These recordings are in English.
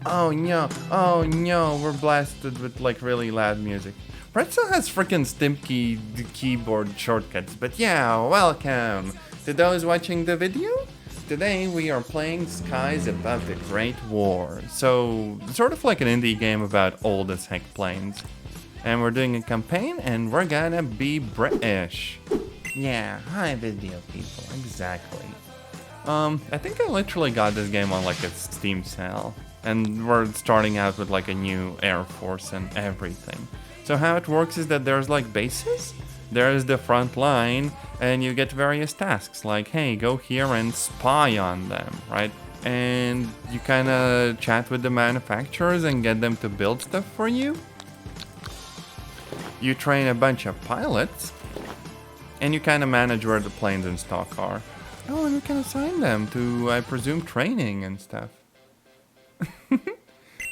Oh no, we're blasted with like really loud music. Pretzel has freaking Stimpy keyboard shortcuts, but yeah, welcome to those watching the video. Today we are playing Skies Above the Great War. So, sort of like an indie game about old as heck planes. And we're doing a campaign and we're gonna be British. Yeah, hi video people, exactly. I think I literally got this game on like a Steam sale. And we're starting out with like a new Air Force and everything. So how it works is that there's like bases, there's the front line, and you get various tasks like, hey, go here and spy on them, right? And you kind of chat with the manufacturers and get them to build stuff for you. You train a bunch of pilots, and you kind of manage where the planes in stock are. Oh, and you can assign them to, I presume, training and stuff.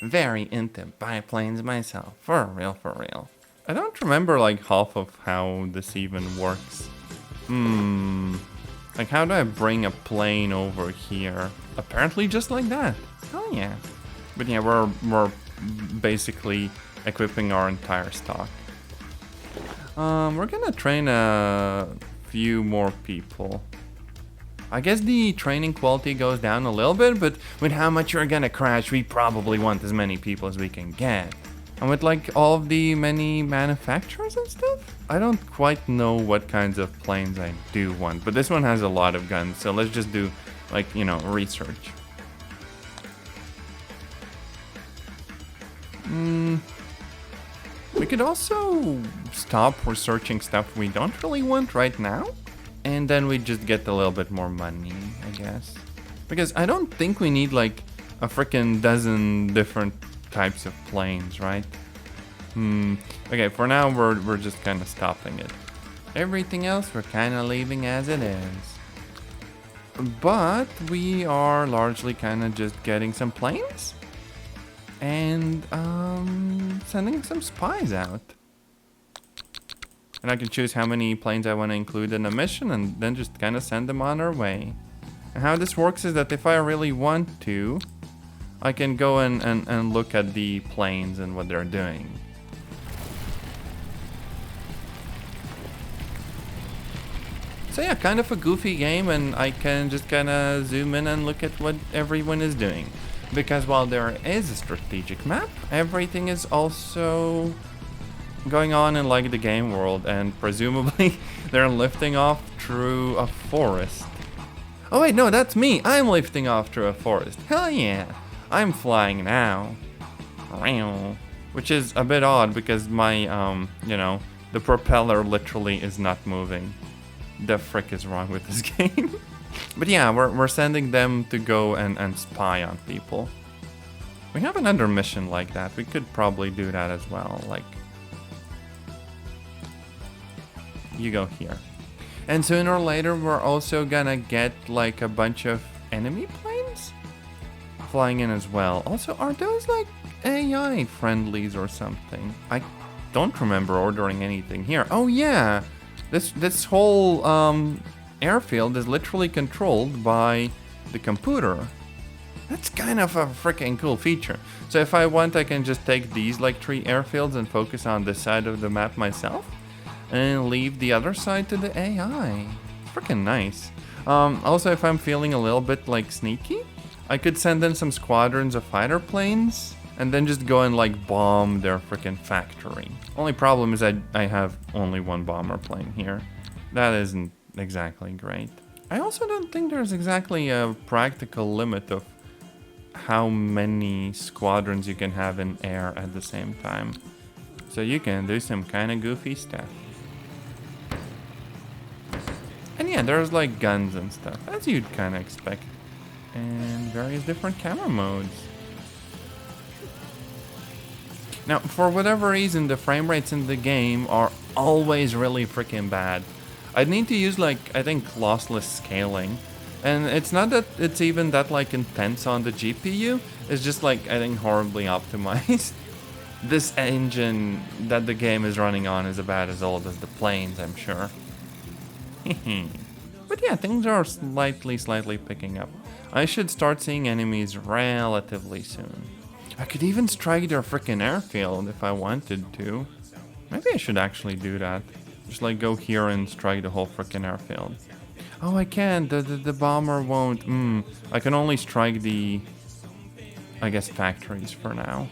Very into biplanes myself, for real, for real. I don't remember like half of how this even works. Like how do I bring a plane over here? Apparently just like that. Oh yeah. But yeah, we're basically equipping our entire stock. We're gonna train a few more people. I guess the training quality goes down a little bit, but with how much you're gonna crash, we probably want as many people as we can get. And with like all of the many manufacturers and stuff, I don't quite know what kinds of planes I do want, but this one has a lot of guns, so let's just do like, you know, research. We could also stop researching stuff we don't really want right now. And then we just get a little bit more money, I guess. Because I don't think we need like a freaking dozen different types of planes, right? Okay, for now we're just kind of stopping it. Everything else we're kind of leaving as it is. But we are largely kind of just getting some planes and sending some spies out. And I can choose how many planes I want to include in a mission and then just kind of send them on their way. And how this works is that if I really want to, I can go and look at the planes and what they're doing. So yeah, kind of a goofy game, and I can just kind of zoom in and look at what everyone is doing. Because while there is a strategic map, everything is also going on in like the game world, and presumably they're lifting off through a forest. Oh wait, no, that's me. I'm lifting off through a forest. Hell yeah. I'm flying now. Which is a bit odd because my, you know, the propeller literally is not moving. The frick is wrong with this game? But yeah, we're sending them to go and spy on people. We have another mission like that. We could probably do that as well. Like, you go here. And sooner or later, we're also gonna get like a bunch of enemy planes flying in as well. Also, are those like AI friendlies or something? I don't remember ordering anything here. Oh yeah, this whole airfield is literally controlled by the computer. That's kind of a freaking cool feature. So if I want, I can just take these like 3 airfields and focus on this side of the map myself. And leave the other side to the AI. Freaking nice. Also, if I'm feeling a little bit like sneaky, I could send in some squadrons of fighter planes and then just go and like bomb their freaking factory. Only problem is I have only 1 bomber plane here. That isn't exactly great. I also don't think there's exactly a practical limit of how many squadrons you can have in air at the same time. So you can do some kind of goofy stuff. And yeah, there's like guns and stuff, as you'd kind of expect. And various different camera modes. Now, for whatever reason, the frame rates in the game are always really freaking bad. I'd need to use like, I think, lossless scaling. And it's not that it's even that like intense on the GPU, it's just like, I think, horribly optimized. This engine that the game is running on is about as old as the planes, I'm sure. But yeah, things are slightly picking up. I should start seeing enemies relatively soon. I could even strike their freaking airfield if I wanted to. Maybe I should actually do that. Just like go here and strike the whole freaking airfield. Oh, I can't. The bomber won't. I can only strike the, I guess, factories for now.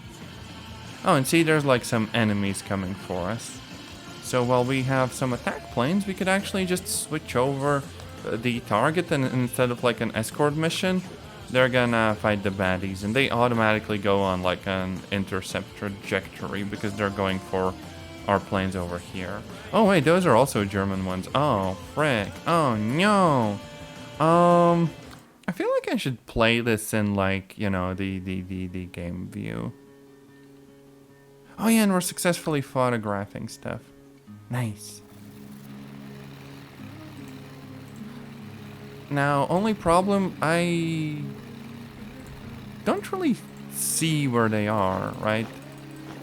Oh, and see, there's like some enemies coming for us. So while we have some attack planes, we could actually just switch over the target, and instead of like an escort mission, they're gonna fight the baddies, and they automatically go on like an intercept trajectory because they're going for our planes over here. Oh wait, those are also German ones. Oh frick. Oh no. I feel like I should play this in like, you know, the game view. Oh yeah, and we're successfully photographing stuff. Nice. Now, only problem, I don't really see where they are, right?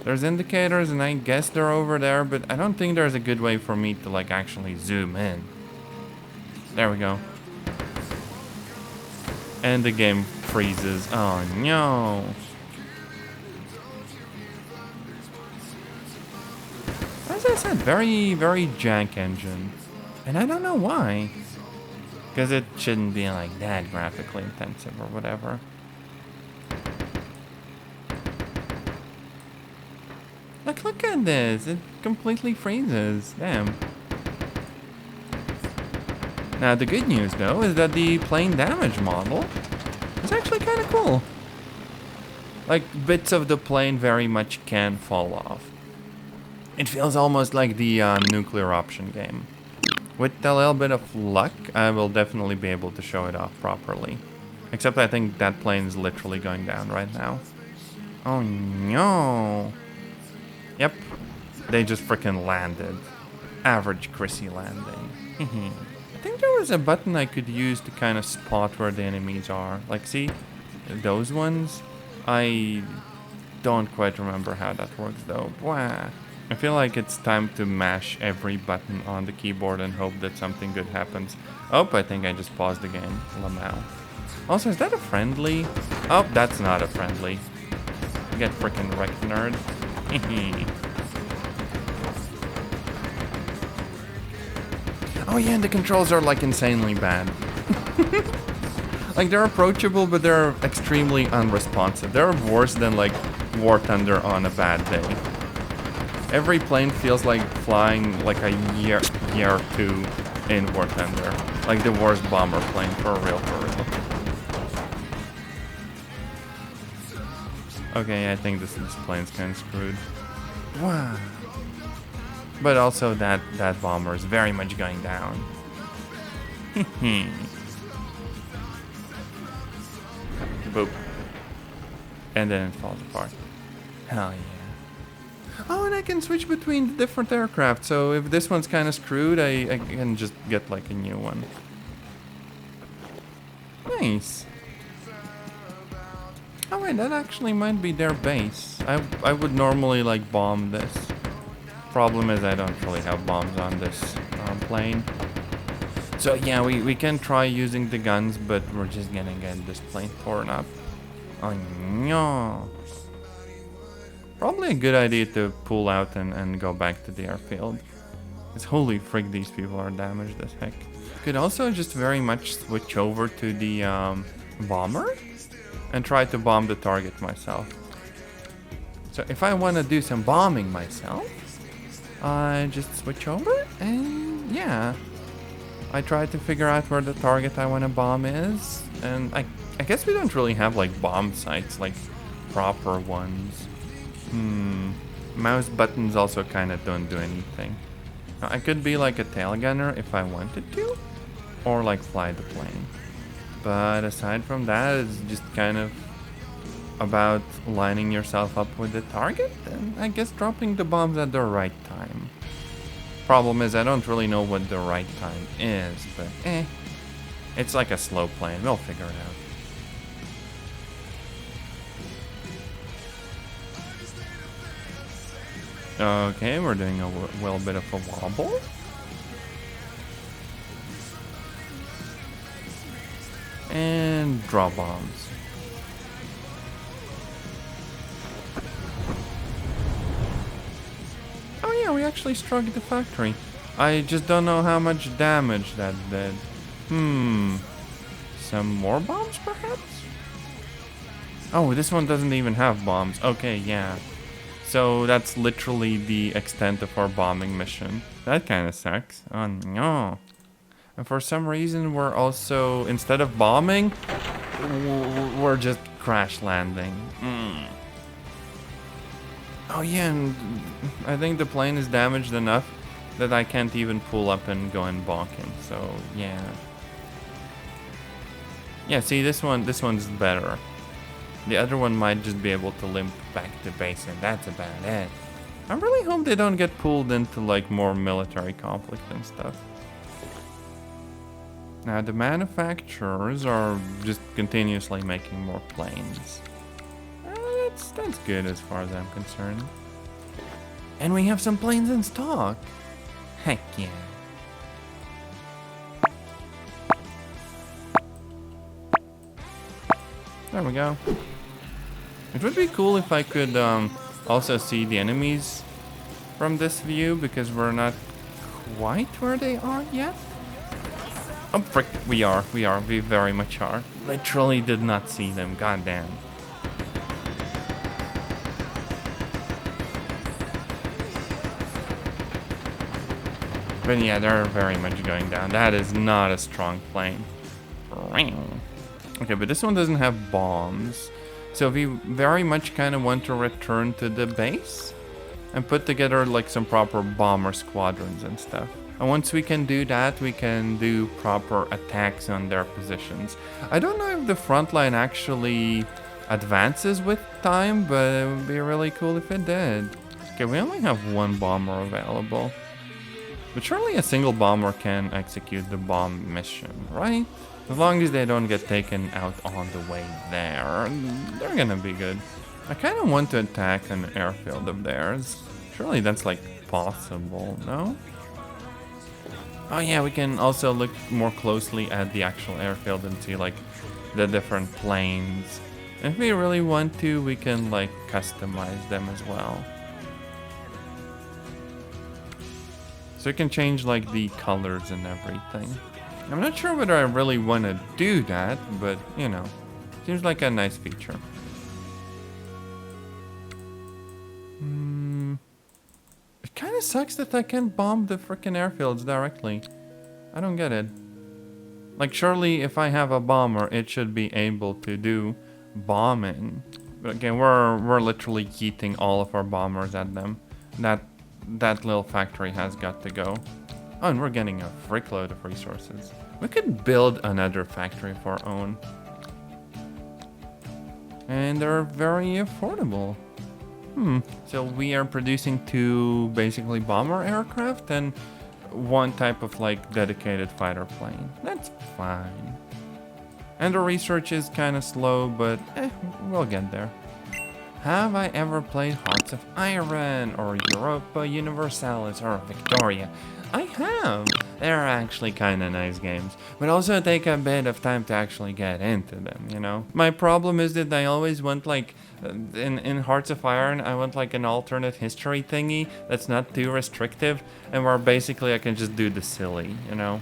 There's indicators and I guess they're over there, but I don't think there's a good way for me to like actually zoom in. There we go. And the game freezes. Oh no. As I said, very, very jank engine. And I don't know why. Because it shouldn't be like that graphically intensive or whatever. Like, look at this. It completely freezes. Damn. Now, the good news, though, is that the plane damage model is actually kind of cool. Like, bits of the plane very much can fall off. It feels almost like the nuclear option game. With a little bit of luck, I will definitely be able to show it off properly. Except I think that plane is literally going down right now. Oh no. Yep. They just freaking landed. Average Chrissy landing. I think there was a button I could use to kind of spot where the enemies are. Like, see? Those ones? I don't quite remember how that works though. Wow. I feel like it's time to mash every button on the keyboard and hope that something good happens. Oh, I think I just paused the game. Lamau. Also, is that a friendly? Oh, that's not a friendly. Get freaking wrecked, nerd. Oh yeah, and the controls are like insanely bad. Like, they're approachable, but they're extremely unresponsive. They're worse than like War Thunder on a bad day. Every plane feels like flying like a year or two in War Thunder. Like the worst bomber plane, for real, for real. Okay, I think this plane's kind of screwed. Wow. But also that bomber is very much going down. Boop. And then it falls apart. Hell yeah. Oh, and I can switch between the different aircraft, so if this one's kind of screwed, I can just get like a new one. Nice. Oh wait, that actually might be their base. I would normally like bomb this. Problem is I don't really have bombs on this plane. So yeah, we can try using the guns, but we're just gonna get this plane torn up. Oh no. Probably a good idea to pull out and go back to the airfield. Because holy frick, these people are damaged as heck. Could also just very much switch over to the bomber and try to bomb the target myself. So if I want to do some bombing myself, I just switch over and yeah. I try to figure out where the target I want to bomb is. And I guess we don't really have like bomb sites, like proper ones. Mouse buttons also kind of don't do anything. I could be like a tail gunner if I wanted to, or like fly the plane. But aside from that, it's just kind of about lining yourself up with the target and I guess dropping the bombs at the right time. Problem is I don't really know what the right time is, but it's like a slow plane. We'll figure it out. Okay, we're doing a little bit of a wobble. And draw bombs. actually struck the factory. I just don't know how much damage that did. Some more bombs, perhaps? Oh, this one doesn't even have bombs. Okay, yeah. So that's literally the extent of our bombing mission. That kind of sucks. Oh, no. And for some reason, we're also, instead of bombing, we're just crash landing. Oh yeah, and I think the plane is damaged enough that I can't even pull up and go and bonk him. So yeah. Yeah, see, this one's better. The other one might just be able to limp back to base, and that's about it. I really hope they don't get pulled into like more military conflict and stuff. Now the manufacturers are just continuously making more planes. That's good as far as I'm concerned. And we have some planes in stock. Heck yeah. There we go. It would be cool if I could also see the enemies from this view, because we're not quite where they are yet. Oh frick, we very much are. Literally did not see them, goddamn. But yeah, they're very much going down. That is not a strong plane. Okay, but this one doesn't have bombs. So we very much kind of want to return to the base and put together like some proper bomber squadrons and stuff. And once we can do that, we can do proper attacks on their positions. I don't know if the front line actually advances with time, but it would be really cool if it did. Okay, we only have one bomber available. But surely a single bomber can execute the bomb mission, right? As long as they don't get taken out on the way there, they're gonna be good. I kind of want to attack an airfield of theirs. Surely that's like possible, no? Oh yeah, we can also look more closely at the actual airfield and see like the different planes. If we really want to, we can like customize them as well. So you can change like the colors and everything. I'm not sure whether I really want to do that, but you know, seems like a nice feature. It kind of sucks that I can't bomb the freaking airfields directly. I don't get it. Like surely if I have a bomber, it should be able to do bombing. But again, we're literally yeeting all of our bombers at them. That little factory has got to go. Oh, and we're getting a frickload of resources. We could build another factory of our own. And they're very affordable. So we are producing 2 basically bomber aircraft and 1 type of like dedicated fighter plane. That's fine. And the research is kind of slow, but we'll get there. Have I ever played Hearts of Iron or Europa Universalis or Victoria? I have. They're actually kind of nice games, but also take a bit of time to actually get into them, you know? My problem is that I always want like, in Hearts of Iron, I want like an alternate history thingy that's not too restrictive, and where basically I can just do the silly, you know?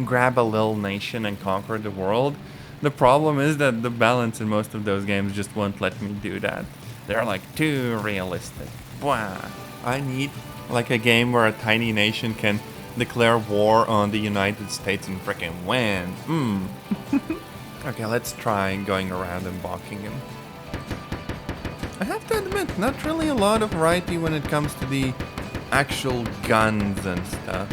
Grab a little nation and conquer the world. The problem is that the balance in most of those games just won't let me do that. They're like too realistic. Wow. I need like a game where a tiny nation can declare war on the United States and frickin' win. Okay, let's try going around and balking him. I have to admit, not really a lot of variety when it comes to the actual guns and stuff.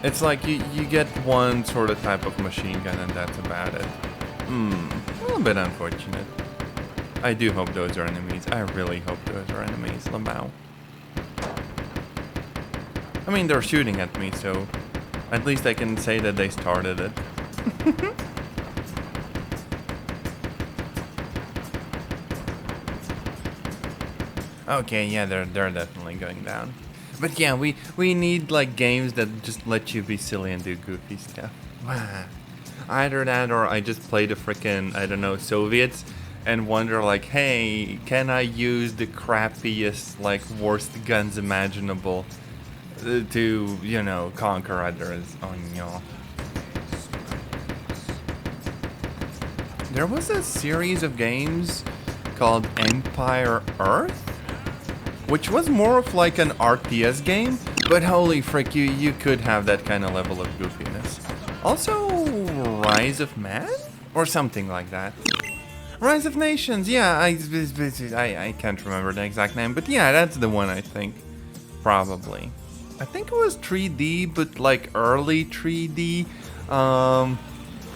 It's like you get one sort of type of machine gun and that's about it. A little bit unfortunate. I do hope those are enemies. I really hope those are enemies. Lamau. I mean, they're shooting at me, so at least I can say that they started it. Okay, yeah, they're definitely going down. But yeah, we need like games that just let you be silly and do goofy stuff. Either that or I just play the frickin', I don't know, Soviets and wonder like, hey, can I use the crappiest, like worst guns imaginable to, you know, conquer others? Oh no. There was a series of games called Empire Earth, which was more of like an RTS game, but holy frick, you could have that kind of level of goofiness. Also, Rise of Man? Or something like that. Rise of Nations, yeah, I can't remember the exact name, but yeah, that's the one I think. Probably. I think it was 3D, but like early 3D.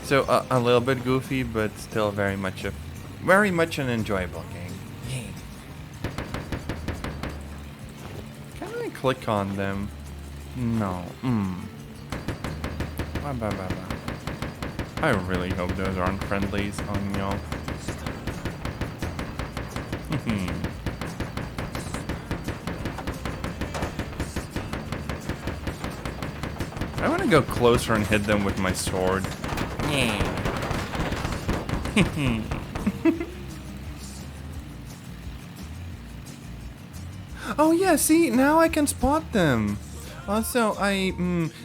So a little bit goofy, but still very much an enjoyable game. Yeah. Can I click on them? No. Bye bye bye bye. I really hope those aren't friendlies. Oh no. I want to go closer and hit them with my sword. Oh yeah, see, now I can spot them. Also,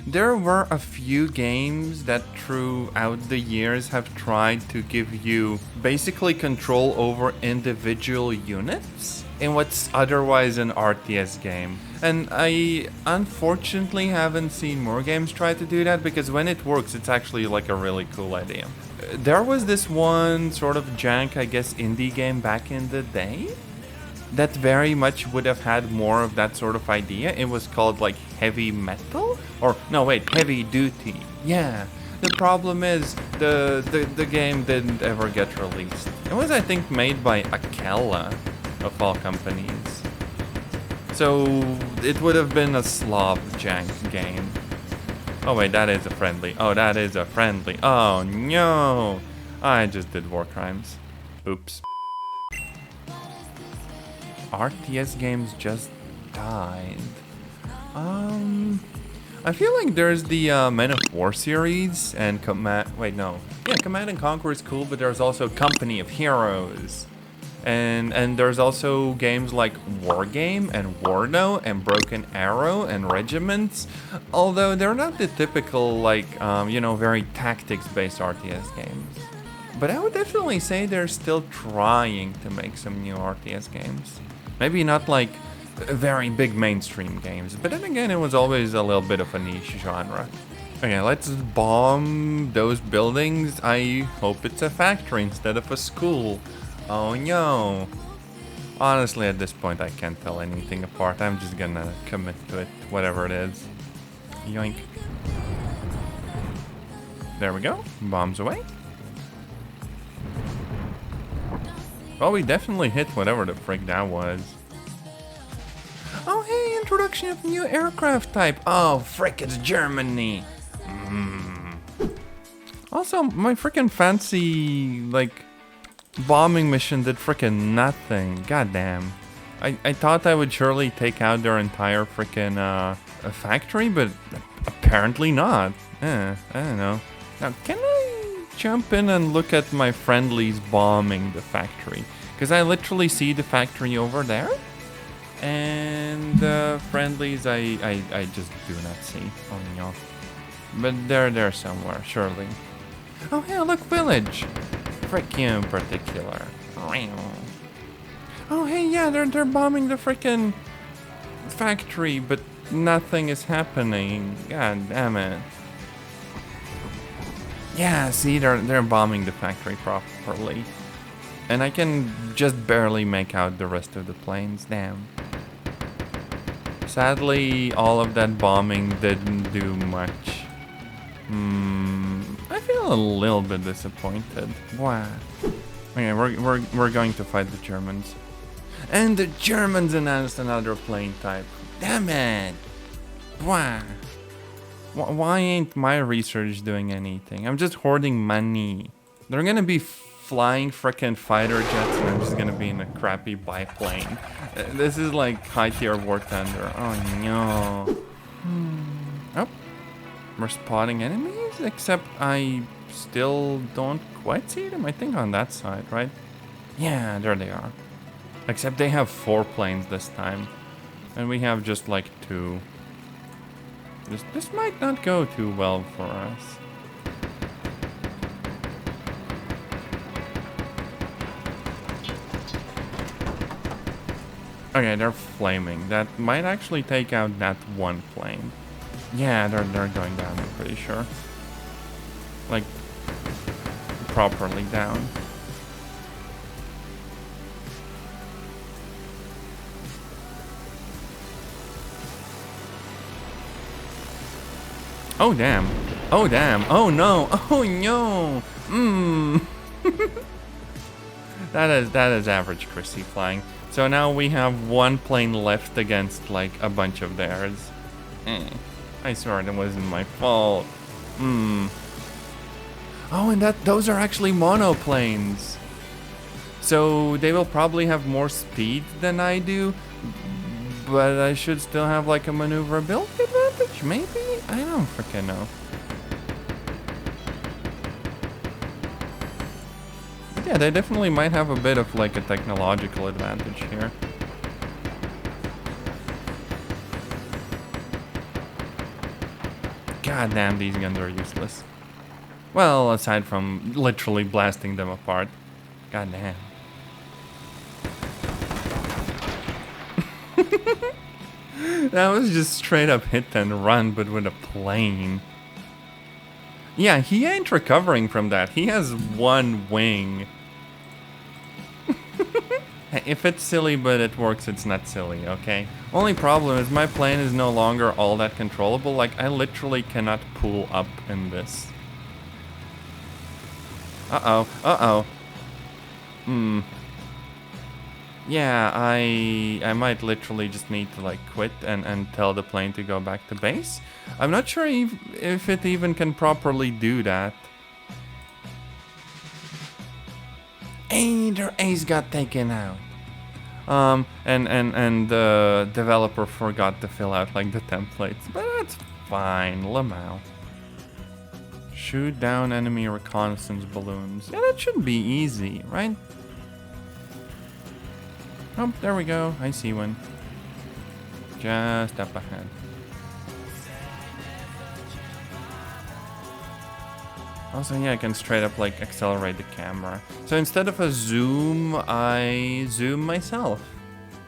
there were a few games that throughout the years have tried to give you basically control over individual units in what's otherwise an RTS game. And I unfortunately haven't seen more games try to do that, because when it works, it's actually like a really cool idea. There was this one sort of jank, I guess, indie game back in the day that very much would have had more of that sort of idea. It was called like Heavy Metal? Or no wait, Heavy Duty. Yeah. The problem is the game didn't ever get released. It was, I think, made by Akella of all companies. So it would have been a slob jank game. Oh wait, that is a friendly. Oh, that is a friendly. Oh no. I just did war crimes. Oops. RTS games just died. I feel like there's the Men of War series and Command. Wait, no. Yeah, Command and Conquer is cool, but there's also Company of Heroes, and there's also games like War Game and Warno and Broken Arrow and Regiments. Although they're not the typical like very tactics-based RTS games. But I would definitely say they're still trying to make some new RTS games. Maybe not like very big mainstream games, but then again, it was always a little bit of a niche genre. Okay, let's bomb those buildings. I hope it's a factory instead of a school. Oh no. Honestly, at this point, I can't tell anything apart. I'm just gonna commit to it, whatever it is. Yoink. There we go. Bombs away. Well, we definitely hit whatever the frick that was. Oh, hey, introduction of new aircraft type. Oh, frick, it's Germany. Also, my frickin' fancy, like, bombing mission did frickin' nothing. Goddamn. I thought I would surely take out their entire frickin' factory, but apparently not. I don't know. Now, can I jump in and look at my friendlies bombing the factory? Because I literally see the factory over there. And the friendlies I just do not see. Oh no. But they're there somewhere, surely. Oh hey, look, village. Frick you in particular. Oh hey, yeah, they're bombing the frickin' factory, but nothing is happening. God damn it. Yeah, see, they're bombing the factory properly. And I can just barely make out the rest of the planes. Damn. Sadly, all of that bombing didn't do much. I feel a little bit disappointed. Wow. Okay, we're going to fight the Germans. And the Germans announced another plane type. Damn it! Wow. Why ain't my research doing anything? I'm just hoarding money. They're gonna be flying frickin' fighter jets, and I'm just gonna be in a crappy biplane. This is like high tier war thunder. Oh no. Oh, we're spotting enemies, except I still don't quite see them. I think on that side, right? Yeah, there they are. Except they have 4 planes this time. And we have just like 2. This might not go too well for us. Okay, they're flaming. That might actually take out that 1 plane. Yeah, they're going down, I'm pretty sure. Like, properly down. Oh, damn. Oh, damn. Oh, no. Oh, no. That is average Chrissy flying. So now we have 1 plane left against, like, a bunch of theirs. I swear it wasn't my fault. Oh, and those are actually monoplanes. So they will probably have more speed than I do. But I should still have, like, a maneuverability advantage, maybe? I don't freaking know. Yeah, they definitely might have a bit of, like, a technological advantage here. God damn, these guns are useless. Well, aside from literally blasting them apart. God damn. That was just straight up hit and run, but with a plane. Yeah, he ain't recovering from that. He has 1 wing. If it's silly but it works, it's not silly, okay? Only problem is my plane is no longer all that controllable. Like, I literally cannot pull up in this. Uh-oh, uh-oh. Yeah, I might literally just need to, like, quit and tell the plane to go back to base. I'm not sure if it even can properly do that. Hey, their ace got taken out. And the developer forgot to fill out, like, the templates. But that's fine, Lamau. Shoot down enemy reconnaissance balloons. Yeah, that should be easy, right? Oh, there we go. I see one. Just up ahead. Also, yeah, I can straight up, like, accelerate the camera. So instead of a zoom, I zoom myself.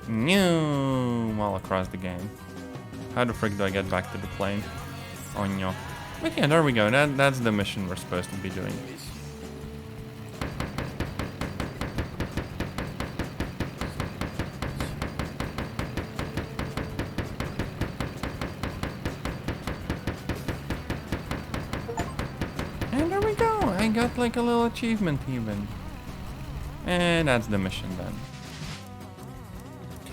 All across the game. How the frick do I get back to the plane? Oh, no. But yeah, there we go. That's the mission we're supposed to be doing. And there we go. I got like a little achievement even. And that's the mission then.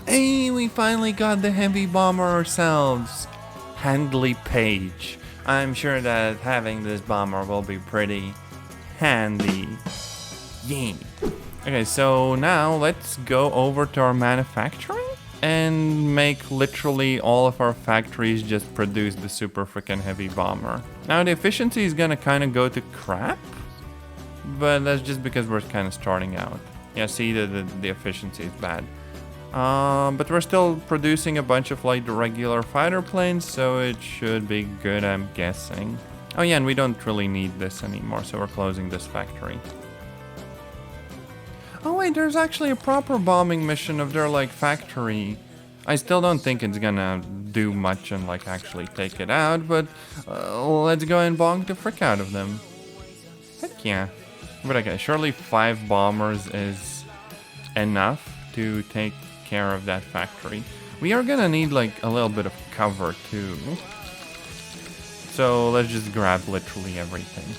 Hey, we finally got the heavy bomber ourselves. Handley Page. I'm sure that having this bomber will be pretty handy. Yeah. Okay, so now let's go over to our manufacturing and make literally all of our factories just produce the super freaking heavy bomber. Now the efficiency is gonna kind of go to crap, but that's just because we're kind of starting out. Yeah, see the efficiency is bad. But we're still producing a bunch of like the regular fighter planes, so it should be good, I'm guessing. Oh yeah, and we don't really need this anymore, so we're closing this factory. Oh wait, there's actually a proper bombing mission of their like factory. I still don't think it's gonna do much and like actually take it out, but let's go and bonk the frick out of them. Heck yeah. But okay, surely 5 bombers is enough to take care of that factory. We are gonna need like a little bit of cover too. So let's just grab literally everything.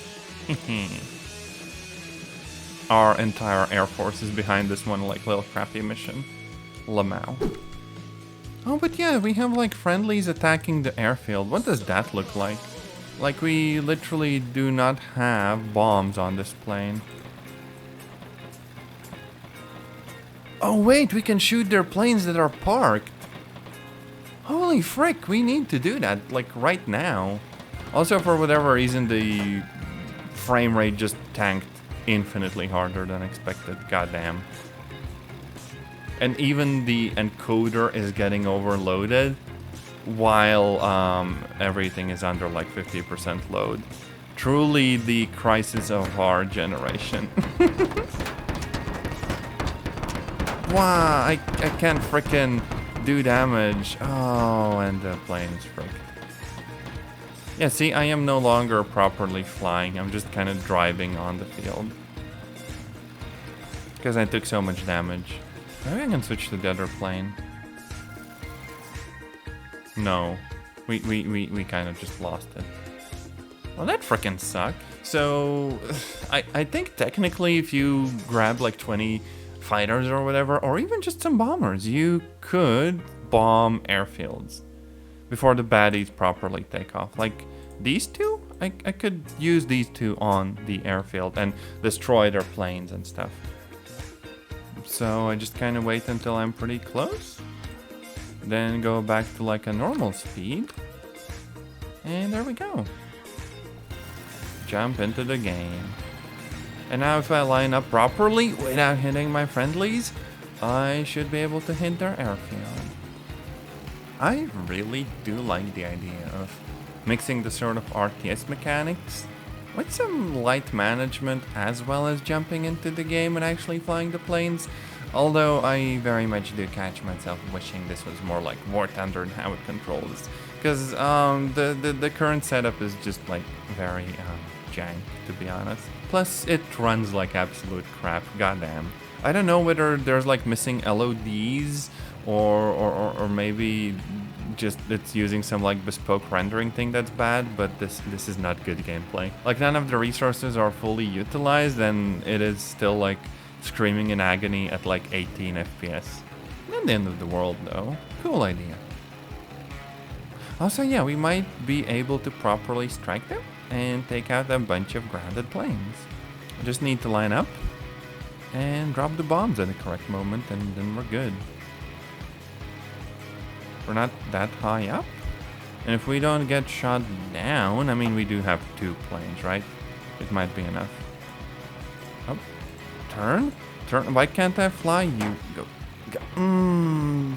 Our entire air force is behind this one like little crappy mission. Lamau. Oh, but yeah, we have like friendlies attacking the airfield. What does that look like? Like we literally do not have bombs on this plane. Oh wait, we can shoot their planes that are parked. Holy frick, we need to do that like right now. Also, for whatever reason, the frame rate just tanked infinitely harder than expected. Goddamn. And even the encoder is getting overloaded while everything is under like 50% load. Truly the crisis of our generation. Wow, I can't frickin' do damage. Oh, and the plane is frick. Yeah, see, I am no longer properly flying. I'm just kind of driving on the field. Because I took so much damage. Maybe I can switch to the other plane. No. We kind of just lost it. Well, that frickin' sucked. So, I think technically if you grab like 20 fighters or whatever, or even just some bombers, you could bomb airfields before the baddies properly take off. Like these two, I could use these two on the airfield and destroy their planes and stuff. So I just kind of wait until I'm pretty close, then go back to like a normal speed, and there we go. Jump into the game. And now if I line up properly without hitting my friendlies, I should be able to hit their airfield. I really do like the idea of mixing the sort of RTS mechanics with some light management as well as jumping into the game and actually flying the planes. Although I very much do catch myself wishing this was more like War Thunder and how it controls. Because the current setup is just like very jank, to be honest. Plus it runs like absolute crap, goddamn. I don't know whether there's like missing LODs or maybe just it's using some like bespoke rendering thing that's bad, but this is not good gameplay. Like none of the resources are fully utilized and it is still like screaming in agony at like 18 FPS. Not the end of the world though. Cool idea. Also, yeah, we might be able to properly strike them and take out a bunch of grounded planes. I just need to line up and drop the bombs at the correct moment and then we're good. We're not that high up. And if we don't get shot down, I mean, we do have 2 planes, right? It might be enough. Oh, turn. Why can't I fly? You go.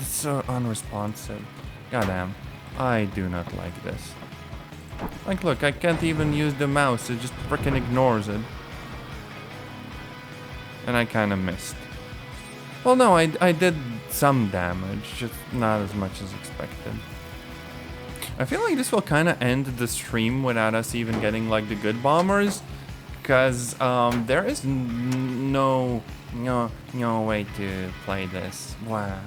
So unresponsive. Goddamn. I do not like this. Like, look, I can't even use the mouse. It just freaking ignores it. And I kind of missed. Well, no, I did some damage, just not as much as expected. I feel like this will kind of end the stream without us even getting like the good bombers, because there is no way to play this. Wow.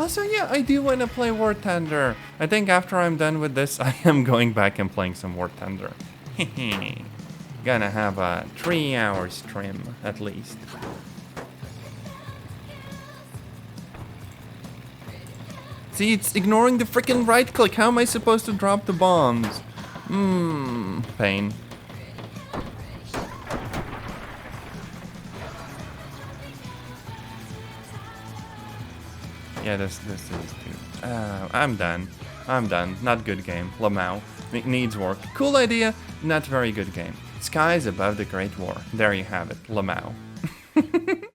Also, yeah, I do want to play War Thunder. I think after I'm done with this, I am going back and playing some War Thunder. Gonna have a 3-hour stream at least. See, it's ignoring the freaking right click. How am I supposed to drop the bombs? Pain. Yeah, this is too. I'm done. Not good game. Lamau. Needs work. Cool idea, not very good game. Skies above the Great War. There you have it. Lamau.